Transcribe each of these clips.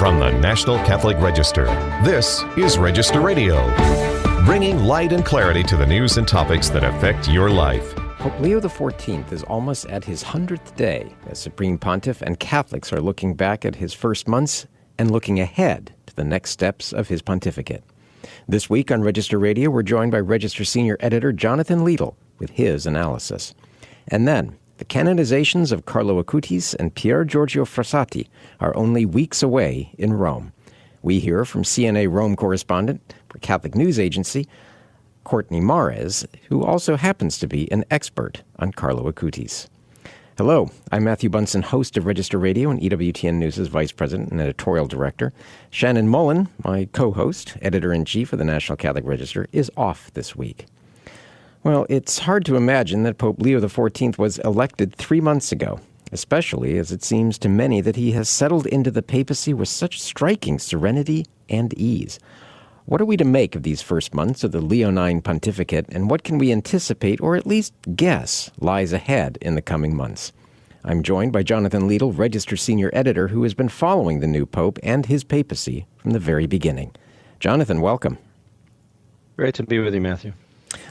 From the National Catholic Register, this is Register Radio, bringing light and clarity to the news and topics that affect your life. Pope Leo XIV is almost at his 100th day as Supreme Pontiff, and Catholics are looking back at his first months and looking ahead to the next steps of his pontificate. This week on Register Radio, we're joined by Register Senior Editor Jonathan Liedl with his analysis. And then, the canonizations of Carlo Acutis and Pier Giorgio Frassatti are only weeks away in Rome. We hear from CNA Rome Correspondent for Catholic News Agency, Courtney Mares, who also happens to be an expert on Carlo Acutis. Hello, I'm Matthew Bunson, host of Register Radio and EWTN News' Vice President and Editorial Director. Shannon Mullen, my co-host, Editor-in-Chief of the National Catholic Register, is off this week. Well, it's hard to imagine that Pope Leo XIV was elected 3 months ago, especially as it seems to many that he has settled into the papacy with such striking serenity and ease. What are we to make of these first months of the Leo IX pontificate, and what can we anticipate, or at least guess, lies ahead in the coming months? I'm joined by Jonathan Liedl, Register Senior Editor, who has been following the new pope and his papacy from the very beginning. Jonathan, welcome. Great to be with you, Matthew.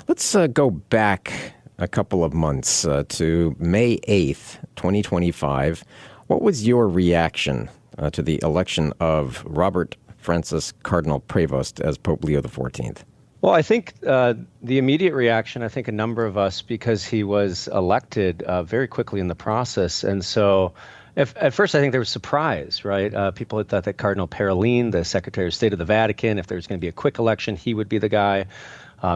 Let's go back a couple of months to May 8th, 2025. What was your reaction to the election of Robert Francis Cardinal Prevost as Pope Leo XIV? Well, I think the immediate reaction, I think a number of us, because he was elected very quickly in the process. And so at first, I think there was surprise, right? People had thought that Cardinal Parolin, the Secretary of State of the Vatican, if there was going to be a quick election, he would be the guy.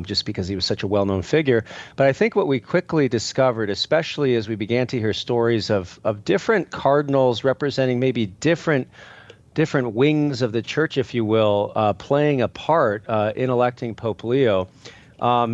Just because he was such a well-known figure. But I think what we quickly discovered, especially as we began to hear stories of different cardinals representing maybe different wings of the church, if you will, playing a part in electing Pope Leo,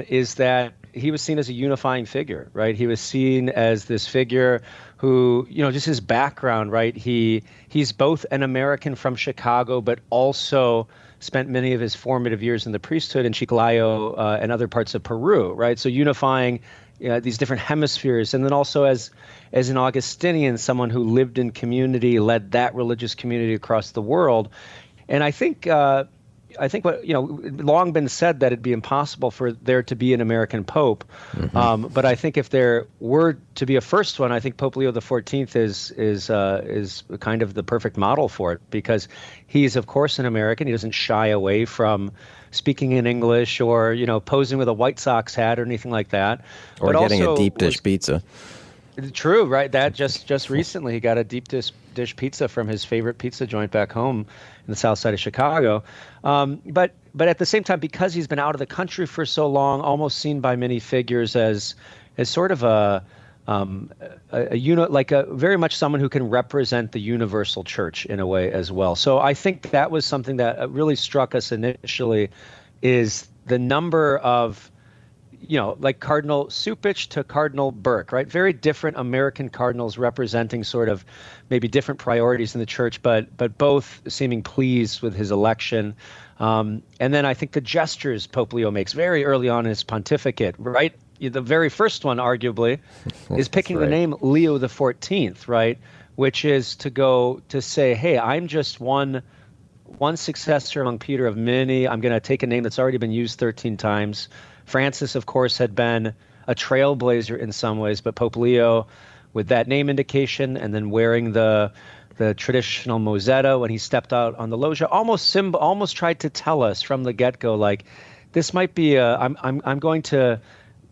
is that he was seen as a unifying figure, right? He was seen as this figure who, just his background, right? He's both an American from Chicago, but also spent many of his formative years in the priesthood in Chiclayo and other parts of Peru, right? So unifying these different hemispheres, and then also as an Augustinian, someone who lived in community, led that religious community across the world. And I think what long been said that it'd be impossible for there to be an American pope. Mm-hmm. But I think if there were to be a first one, I think Pope Leo XIV is kind of the perfect model for it, because he's of course an American. He doesn't shy away from speaking in English or posing with a White Sox hat or anything like that. Or but getting a deep dish pizza. True, right? That just recently he got a deep dish pizza from his favorite pizza joint back home in the south side of Chicago. But at the same time, because he's been out of the country for so long, almost seen by many figures as sort of very much someone who can represent the universal church in a way as well. So I think that was something that really struck us initially, is the number of like Cardinal Cupich to Cardinal Burke, right? Very different American cardinals representing sort of maybe different priorities in the church, but both seeming pleased with his election. And then I think the gestures Pope Leo makes very early on in his pontificate, right? The very first one, arguably, is picking the name Leo XIV, right? Which is to go to say, hey, I'm just one successor among Peter of many. I'm going to take a name that's already been used 13 times. Francis, of course, had been a trailblazer in some ways, but Pope Leo, with that name indication and then wearing the traditional mozzetta when he stepped out on the loggia, almost tried to tell us from the get-go, like, this might be I'm going to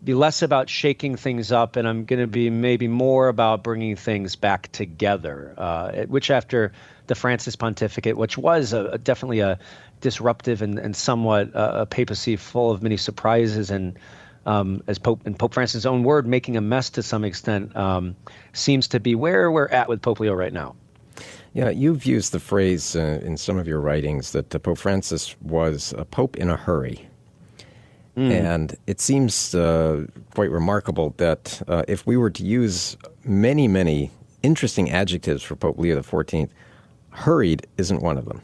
be less about shaking things up, and I'm going to be maybe more about bringing things back together, which after the Francis pontificate, which was definitely a disruptive and somewhat a papacy full of many surprises, and as Pope Francis' own word, making a mess to some extent, seems to be where we're at with Pope Leo right now. Yeah, you've used the phrase in some of your writings that Pope Francis was a pope in a hurry. And it seems quite remarkable that if we were to use many, many interesting adjectives for Pope Leo XIV, hurried isn't one of them.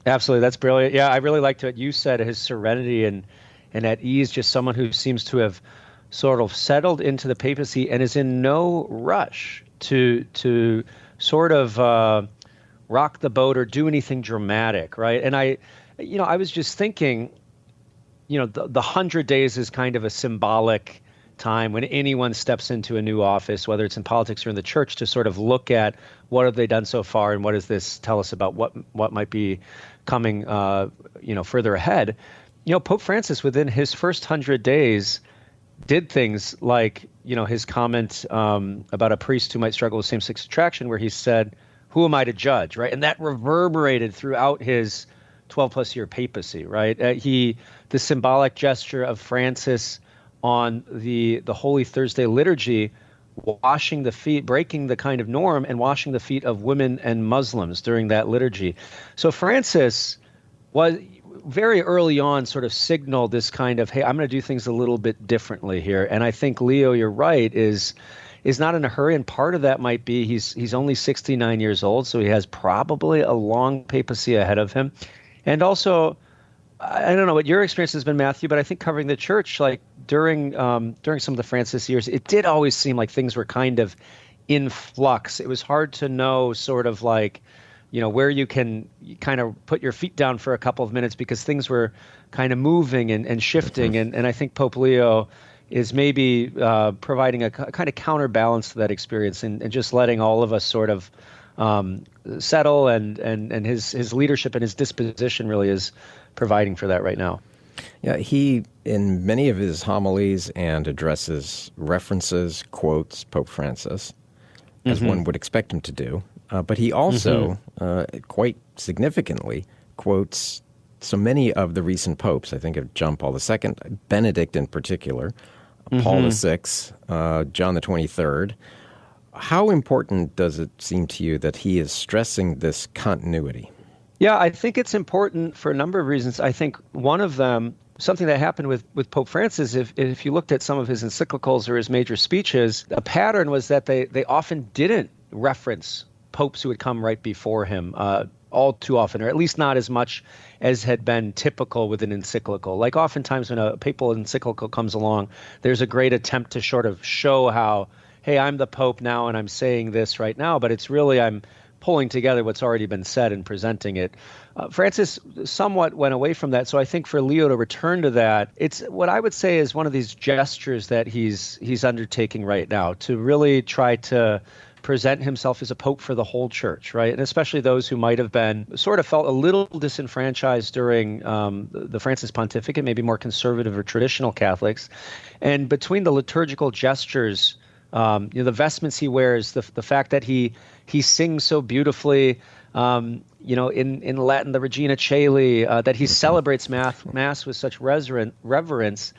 Absolutely. That's brilliant. Yeah, I really liked what you said, his serenity and at ease, just someone who seems to have sort of settled into the papacy and is in no rush to sort of rock the boat or do anything dramatic, right? And I was just thinking, the 100 days is kind of a symbolic time when anyone steps into a new office, whether it's in politics or in the church, to sort of look at what have they done so far and what does this tell us about what might be coming, further ahead. Pope Francis, within his first 100 days, did things like, his comment about a priest who might struggle with same-sex attraction, where he said, "Who am I to judge?" Right, and that reverberated throughout his 12-plus year papacy. Right, the symbolic gesture of Francis on the Holy Thursday liturgy, washing the feet, breaking the kind of norm, and washing the feet of women and Muslims during that liturgy. So Francis was very early on sort of signaled this kind of, hey, I'm going to do things a little bit differently here. And I think, Leo, you're right, is not in a hurry. And part of that might be he's only 69 years old, so he has probably a long papacy ahead of him. And also, I don't know what your experience has been, Matthew, but I think covering the church, like during some of the Francis years, it did always seem like things were kind of in flux. It was hard to know sort of like, where you can kind of put your feet down for a couple of minutes, because things were kind of moving and shifting. And I think Pope Leo is maybe providing a kind of counterbalance to that experience and just letting all of us sort of settle, and his leadership and his disposition really is providing for that right now. Yeah, he, in many of his homilies and addresses, references, quotes Pope Francis, as one would expect him to do. But he also, quite significantly, quotes so many of the recent popes. I think of John Paul II, Benedict in particular, Paul VI, John the 23rd. How important does it seem to you that he is stressing this continuity? Yeah, I think it's important for a number of reasons. I think one of them, something that happened with Pope Francis, if you looked at some of his encyclicals or his major speeches, a pattern was that they often didn't reference popes who had come right before him all too often, or at least not as much as had been typical with an encyclical. Like oftentimes when a papal encyclical comes along, there's a great attempt to sort of show how, hey, I'm the Pope now and I'm saying this right now, but it's really I'm pulling together what's already been said and presenting it. Francis somewhat went away from that. So I think for Leo to return to that, it's what I would say is one of these gestures that he's undertaking right now to really try to present himself as a pope for the whole church, right? And especially those who might have been sort of felt a little disenfranchised during the Francis pontificate, maybe more conservative or traditional Catholics. And between the liturgical gestures, the vestments he wears, the fact that he sings so beautifully, in Latin, the Regina Caeli, that he celebrates Mass with such reverence.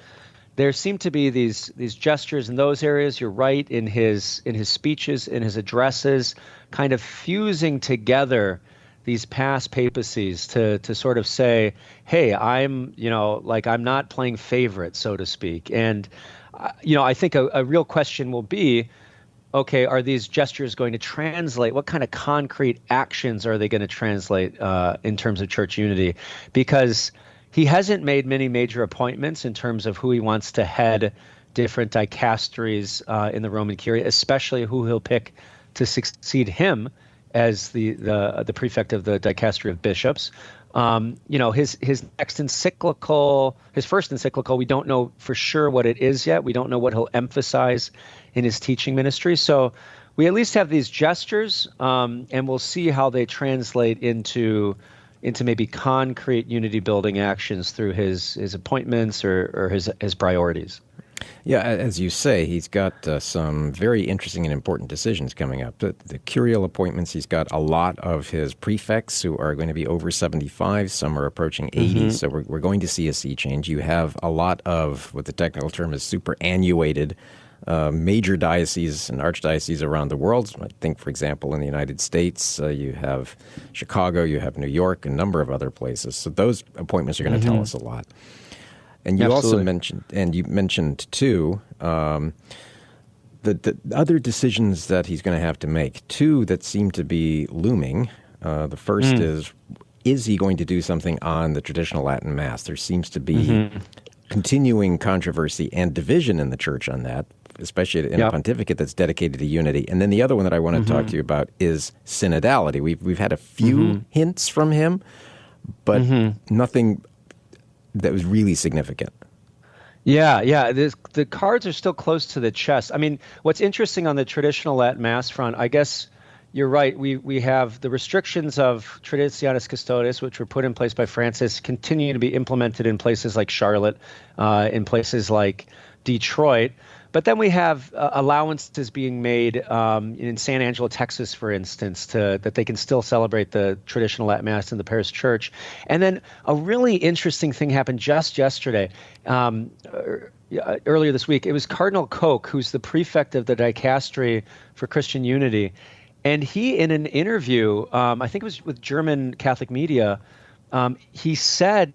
There seem to be these gestures in those areas. You're right, in his speeches, in his addresses, kind of fusing together these past papacies to sort of say, hey, I'm not playing favorite, so to speak. And I think a real question will be, okay, are these gestures going to translate? What kind of concrete actions are they going to translate in terms of church unity? Because he hasn't made many major appointments in terms of who he wants to head different dicasteries in the Roman Curia, especially who he'll pick to succeed him as the prefect of the dicastery of bishops. His next encyclical, his first encyclical, we don't know for sure what it is yet. We don't know what he'll emphasize in his teaching ministry. So we at least have these gestures, and we'll see how they translate into maybe concrete unity building actions through his appointments or his priorities. Yeah, as you say, he's got some very interesting and important decisions coming up. The curial appointments, he's got a lot of his prefects who are going to be over 75. Some are approaching 80, so we're going to see a sea change. You have a lot of what the technical term is superannuated major dioceses and archdioceses around the world. I think, for example, in the United States, you have Chicago, you have New York, a number of other places. So those appointments are going to tell us a lot. And you also mentioned too, the other decisions that he's going to have to make, two that seem to be looming. The first is he going to do something on the traditional Latin Mass? There seems to be continuing controversy and division in the church on that. especially in a pontificate that's dedicated to unity. And then the other one that I want to talk to you about is synodality. We've had a few hints from him, but nothing that was really significant. Yeah. The cards are still close to the chest. I mean, what's interesting on the traditional Latin Mass front, I guess you're right. We have the restrictions of Traditionis Custodes, which were put in place by Francis, continue to be implemented in places like Charlotte, in places like Detroit. But then we have allowances being made in San Angelo, Texas, for instance, that they can still celebrate the traditional Latin Mass in the parish church. And then a really interesting thing happened just yesterday. Earlier this week, it was Cardinal Koch, who's the prefect of the Dicastery for Christian Unity. And he, in an interview, I think it was with German Catholic media, he said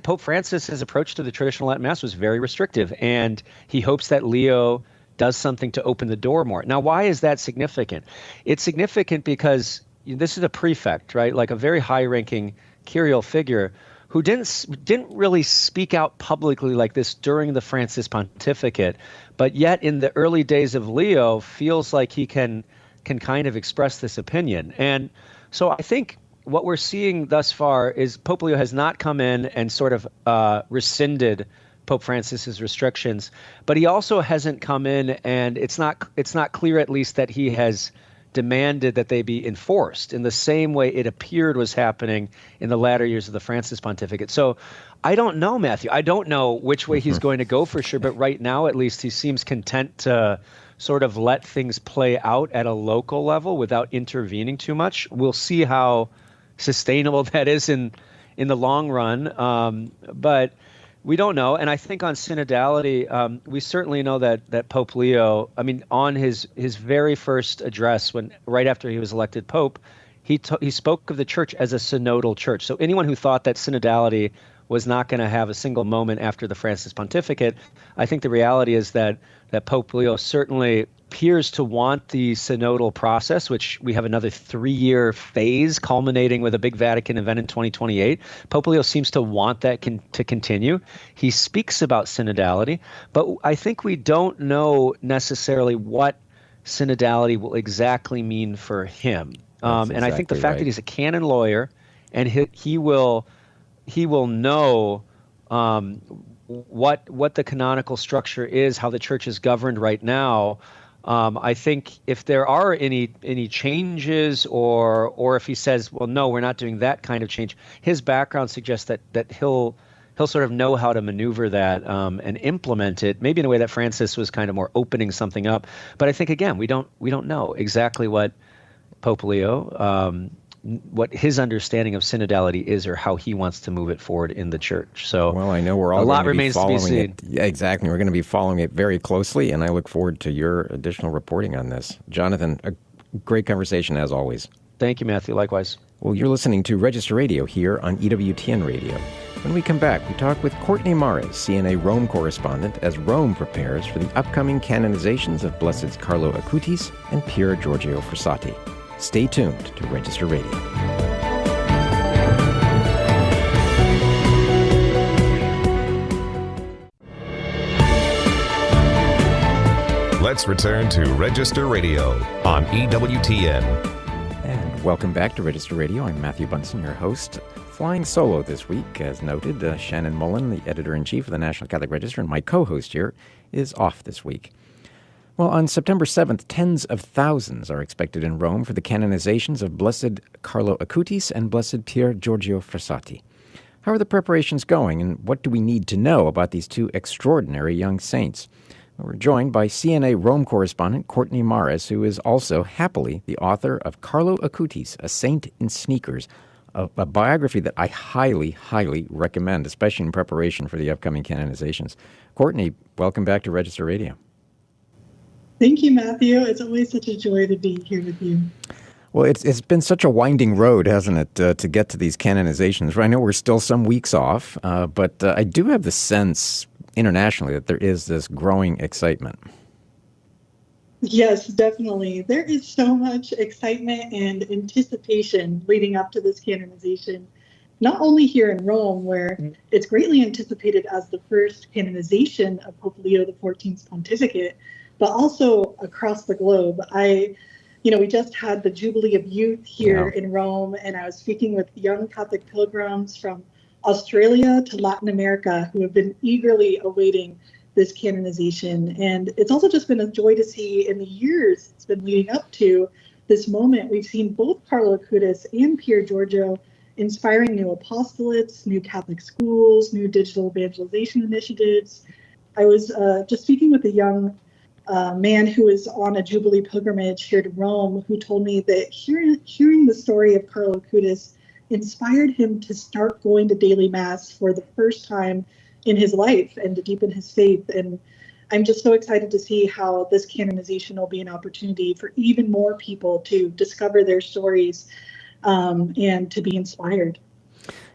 Pope Francis's approach to the traditional Latin Mass was very restrictive, and he hopes that Leo does something to open the door more. Now, why is that significant? It's significant because this is a prefect, right? Like a very high-ranking curial figure who didn't really speak out publicly like this during the Francis pontificate, but yet in the early days of Leo feels like he can kind of express this opinion. And so I think what we're seeing thus far is Pope Leo has not come in and sort of rescinded Pope Francis's restrictions, but he also hasn't come in, and it's not clear, at least, that he has demanded that they be enforced in the same way it appeared was happening in the latter years of the Francis pontificate. So I don't know, Matthew. I don't know which way he's going to go for sure, but right now, at least, he seems content to sort of let things play out at a local level without intervening too much. We'll see how sustainable that is in the long run, but we don't know. And I think on synodality, we certainly know that Pope Leo, I mean, on his very first address, right after he was elected Pope, he spoke of the church as a synodal church. So anyone who thought that synodality was not going to have a single moment after the Francis pontificate, I think the reality is that Pope Leo certainly appears to want the synodal process, which we have another 3-year phase culminating with a big Vatican event in 2028. Pope Leo seems to want that to continue. He speaks about synodality, but I think we don't know necessarily what synodality will exactly mean for him. And I think the fact that he's a canon lawyer and he will know what the canonical structure is, how the church is governed right now. I think if there are any changes, or if he says, well, no, we're not doing that kind of change, his background suggests that he'll sort of know how to maneuver that and implement it, maybe in a way that Francis was kind of more opening something up. But I think, again, we don't know exactly what Pope Leo, what his understanding of synodality is, or how he wants to move it forward in the church. So, well, I know we're all a lot going to be remains to be following seen. it. Yeah, exactly. We're going to be following it very closely, and I look forward to your additional reporting on this. Jonathan, a great conversation as always. Thank you, Matthew. Likewise. Well, you're listening to Register Radio here on EWTN Radio. When we come back, we talk with Courtney Mares, CNA Rome Correspondent, as Rome prepares for the upcoming canonizations of Blesseds Carlo Acutis and Pier Giorgio Frassatti. Stay tuned to Register Radio. Let's return to Register Radio on EWTN. And welcome back to Register Radio. I'm Matthew Bunson, your host. Flying solo this week, as noted. Shannon Mullen, the editor-in-chief of the National Catholic Register, and my co-host here, is off this week. Well, on September 7th, tens of thousands are expected in Rome for the canonizations of Blessed Carlo Acutis and Blessed Pier Giorgio Frassatti. How are the preparations going, and what do we need to know about these two extraordinary young saints? Well, we're joined by CNA Rome Correspondent Courtney Mares, who is also, happily, the author of Carlo Acutis, A Saint in Sneakers, a biography that I highly, highly recommend, especially in preparation for the upcoming canonizations. Courtney, welcome back to Register Radio. Thank you, Matthew. It's always such a joy to be here with you. Well, it's been such a winding road, hasn't it, to get to these canonizations. I know we're still some weeks off, but I do have the sense internationally that there is this growing excitement. Yes, definitely. There is so much excitement and anticipation leading up to this canonization. not only here in Rome, where it's greatly anticipated as the first canonization of Pope Leo XIV's pontificate, but also across the globe. We just had the Jubilee of Youth here in Rome, and I was speaking with young Catholic pilgrims from Australia to Latin America who have been eagerly awaiting this canonization. And it's also just been a joy to see in the years it's been leading up to this moment. We've seen both Carlo Acutis and Pier Giorgio inspiring new apostolates, new Catholic schools, new digital evangelization initiatives. I was just speaking with a young man who was on a Jubilee pilgrimage here to Rome, who told me that hearing the story of Carlo Acutis inspired him to start going to daily Mass for the first time in his life and to deepen his faith. And I'm just so excited to see how this canonization will be an opportunity for even more people to discover their stories and to be inspired.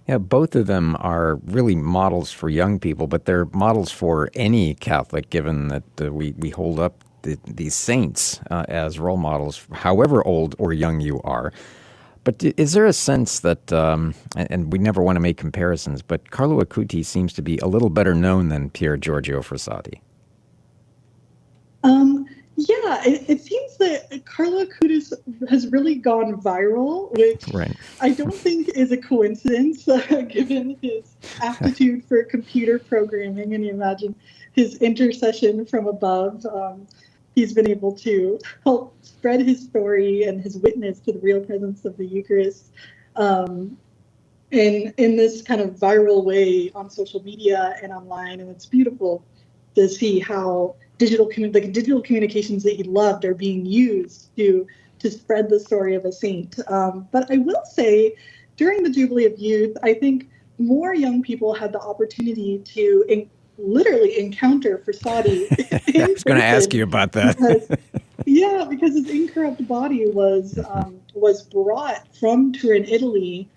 Yeah, both of them are really models for young people, but they're models for any Catholic, given that we hold up these saints as role models, however old or young you are. But is there a sense that, and we never want to make comparisons, but Carlo Acutis seems to be a little better known than Pier Giorgio Frassatti? Yeah, it seems that Carlo Acutis has really gone viral, which I don't think is a coincidence, given his aptitude for computer programming. And you imagine his intercession from above. He's been able to help spread his story and his witness to the real presence of the Eucharist in this kind of viral way on social media and online. And it's beautiful to see how digital communications that he loved are being used to spread the story of a saint. But I will say, during the Jubilee of Youth, I think more young people had the opportunity to literally encounter Frassatti. I was going to ask you about that. because his incorrupt body was brought from Turin, Italy,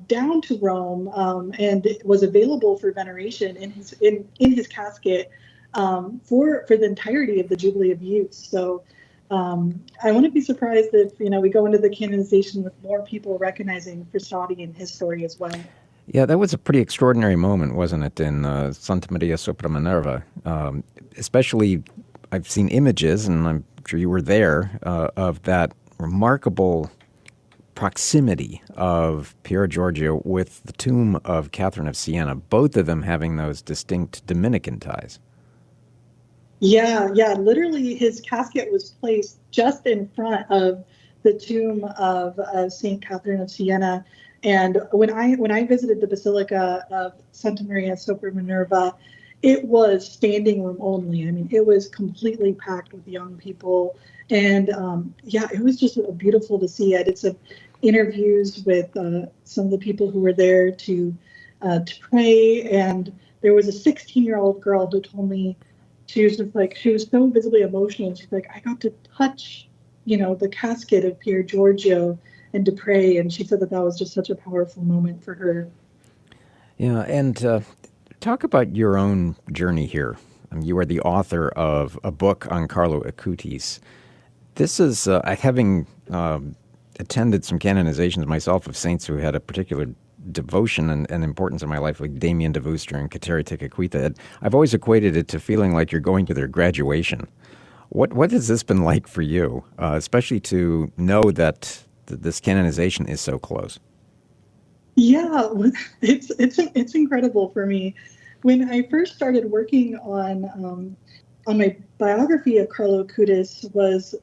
down to Rome, and it was available for veneration in his casket for the entirety of the Jubilee of Youth. So I wouldn't be surprised if we go into the canonization with more people recognizing Frassatti and his story as well. Yeah, that was a pretty extraordinary moment, wasn't it, in Santa Maria sopra Minerva? Especially, I've seen images, and I'm sure you were there, of that remarkable proximity of Pier Giorgio with the tomb of Catherine of Siena, both of them having those distinct Dominican ties. Yeah, literally his casket was placed just in front of the tomb of St. Catherine of Siena. And when I visited the Basilica of Santa Maria sopra Minerva, it was standing room only. I mean, it was completely packed with young people. And it was just beautiful to see. I did some interviews with some of the people who were there to pray. And there was a 16-year-old girl who told me, she was so visibly emotional. She's like, I got to touch, the casket of Pier Giorgio and to pray. And she said that was just such a powerful moment for her. Yeah, and talk about your own journey here. You are the author of a book on Carlo Acutis. This is, having attended some canonizations myself of saints who had a particular devotion and importance in my life, like Damien de Veuster and Kateri Tekakwitha, I've always equated it to feeling like you're going to their graduation. What has this been like for you, especially to know that this canonization is so close? Yeah, it's incredible for me. When I first started working on my biography of Carlo Acutis was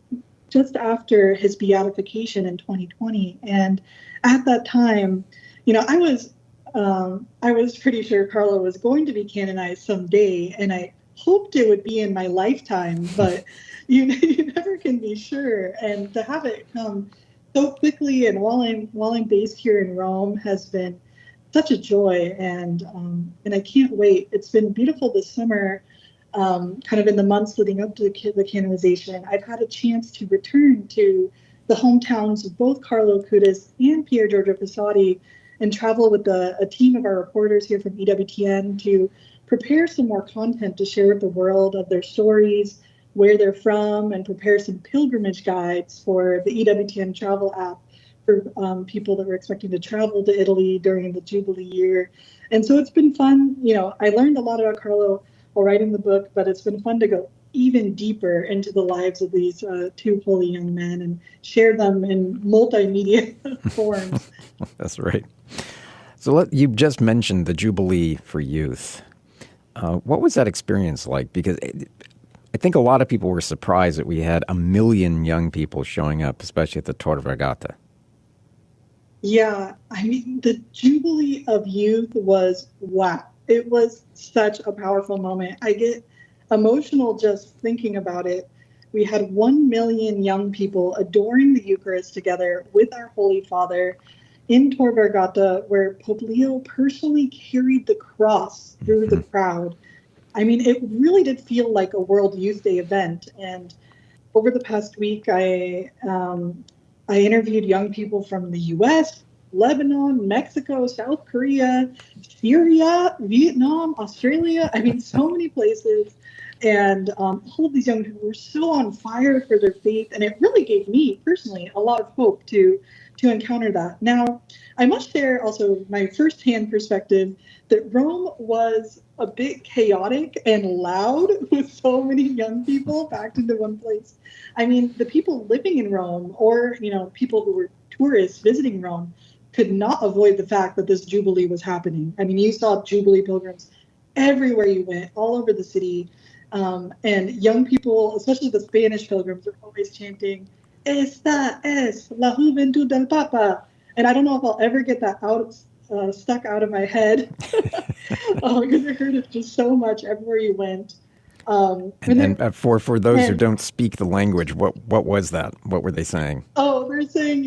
just after his beatification in 2020, and at that time, I was pretty sure Carlo was going to be canonized someday, and I hoped it would be in my lifetime, but you never can be sure. And to have it come so quickly, and while I'm based here in Rome, has been such a joy, and I can't wait. It's been beautiful this summer, kind of in the months leading up to the canonization. I've had a chance to return to the hometowns of both Carlo Acutis and Pier Giorgio Frassatti, and travel with a team of our reporters here from EWTN to prepare some more content to share with the world of their stories, where they're from, and prepare some pilgrimage guides for the EWTN travel app people that were expecting to travel to Italy during the Jubilee year. And so it's been fun. I learned a lot about Carlo while writing the book, but it's been fun to go even deeper into the lives of these two holy young men and share them in multimedia forms. That's right. So you just mentioned the Jubilee for Youth. What was that experience like? Because I think a lot of people were surprised that we had 1 million young people showing up, especially at the Tor Vergata. Yeah, I mean, the Jubilee of Youth was wow. It was such a powerful moment. I get emotional just thinking about it. We had 1 million young people adoring the Eucharist together with our Holy Father in Tor Vergata, where Pope Leo personally carried the cross through the crowd. I mean, it really did feel like a World Youth Day event. And over the past week, I interviewed young people from the U.S., Lebanon, Mexico, South Korea, Syria, Vietnam, Australia. I mean, so many places. And all of these young people were so on fire for their faith. And it really gave me personally a lot of hope to encounter that. Now, I must share also my firsthand perspective that Rome was a bit chaotic and loud with so many young people packed into one place. I mean, the people living in Rome or, people who were tourists visiting Rome could not avoid the fact that this Jubilee was happening. I mean, you saw Jubilee pilgrims everywhere you went, all over the city. And young people, especially the Spanish pilgrims, are always chanting, "Esta es la juventud del Papa." And I don't know if I'll ever get that stuck out of my head because I heard it just so much everywhere you went. And for those who don't speak the language, what was that? What were they saying? Oh, they're saying,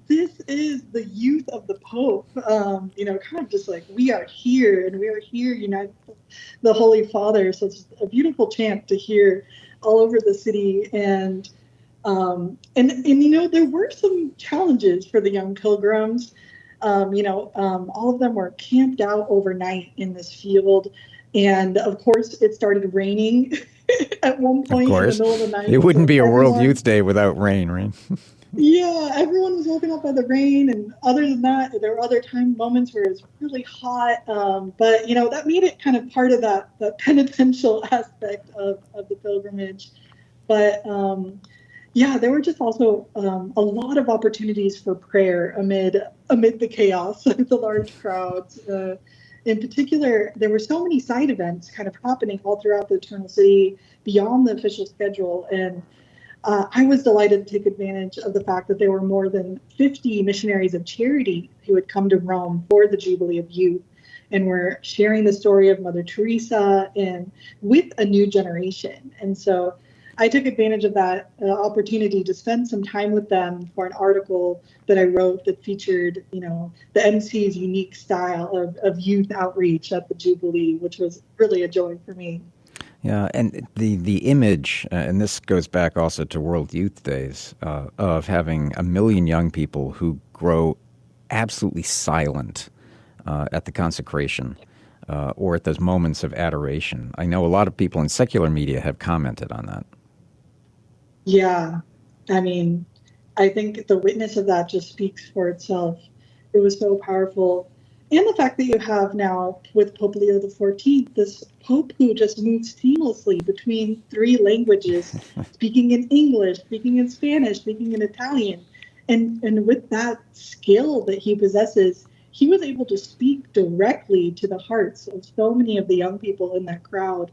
this is the youth of the Pope. Kind of just like, we are here and we are here united with the Holy Father. So it's a beautiful chant to hear all over the city. And there were some challenges for the young pilgrims. All of them were camped out overnight in this field. And of course, it started raining at one point in the middle of the night. It wouldn't be a World Youth Day without rain, right? Yeah, everyone was woken up by the rain. And other than that, there were other moments where it was really hot. But that made it kind of part of that penitential aspect of the pilgrimage. But there were just also a lot of opportunities for prayer amid the chaos of the large crowds. In particular, there were so many side events kind of happening all throughout the Eternal City beyond the official schedule. And I was delighted to take advantage of the fact that there were more than 50 missionaries of charity who had come to Rome for the Jubilee of Youth and were sharing the story of Mother Teresa and with a new generation. And so I took advantage of that opportunity to spend some time with them for an article that I wrote that featured, the MC's unique style of youth outreach at the Jubilee, which was really a joy for me. Yeah, and the image, and this goes back also to World Youth Days, of having 1 million young people who grow absolutely silent at the consecration or at those moments of adoration. I know a lot of people in secular media have commented on that. Yeah, I mean, I think the witness of that just speaks for itself. It was so powerful. And the fact that you have now with Pope Leo XIV, this Pope who just moves seamlessly between 3 languages, speaking in English, speaking in Spanish, speaking in Italian. And with that skill that he possesses, he was able to speak directly to the hearts of so many of the young people in that crowd,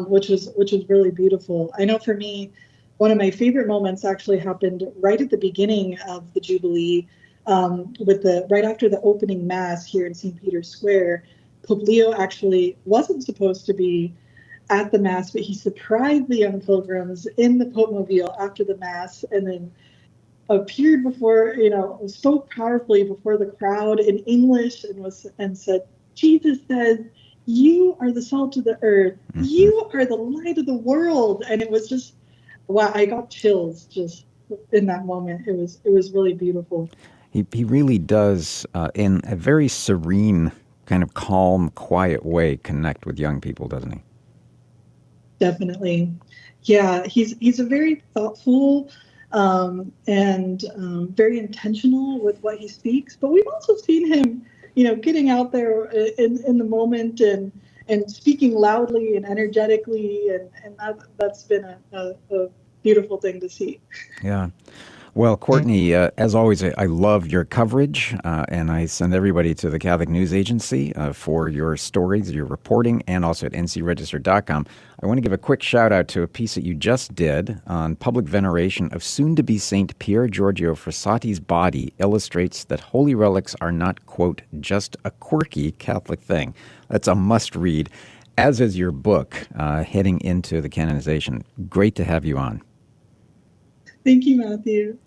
which was really beautiful. I know for me, one of my favorite moments actually happened right at the beginning of the Jubilee, right after the opening Mass here in St. Peter's Square. Pope Leo actually wasn't supposed to be at the Mass, but he surprised the young pilgrims in the Pope Mobile after the Mass, and then appeared before, spoke powerfully before the crowd in English and said, "Jesus says, you are the salt of the earth. You are the light of the world." And it was just, wow, I got chills just in that moment. It was really beautiful. He really does, in a very serene, kind of calm, quiet way, connect with young people, doesn't he? Definitely. Yeah, he's a very thoughtful, and very intentional with what he speaks. But we've also seen him, getting out there in the moment and speaking loudly and energetically, and that's been a beautiful thing to see. Yeah. Well, Courtney, as always, I love your coverage, and I send everybody to the Catholic News Agency for your stories, your reporting, and also at ncregister.com. I want to give a quick shout-out to a piece that you just did on public veneration of soon-to-be Saint Pier Giorgio Frassatti's body illustrates that holy relics are not, quote, just a quirky Catholic thing. That's a must-read, as is your book, heading into the canonization. Great to have you on. Thank you, Matthew.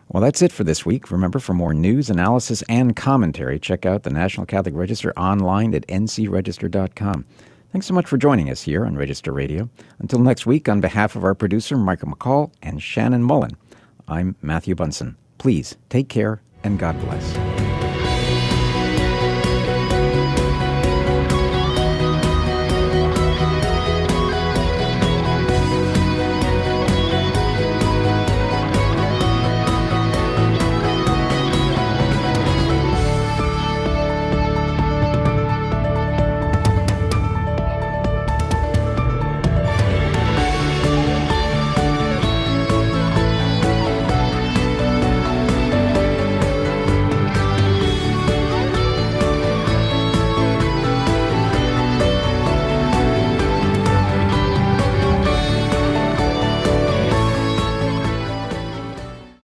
Well, that's it for this week. Remember, for more news, analysis, and commentary, check out the National Catholic Register online at ncregister.com. Thanks so much for joining us here on Register Radio. Until next week, on behalf of our producer, Michael McCall, and Shannon Mullen, I'm Matthew Bunson. Please take care, and God bless.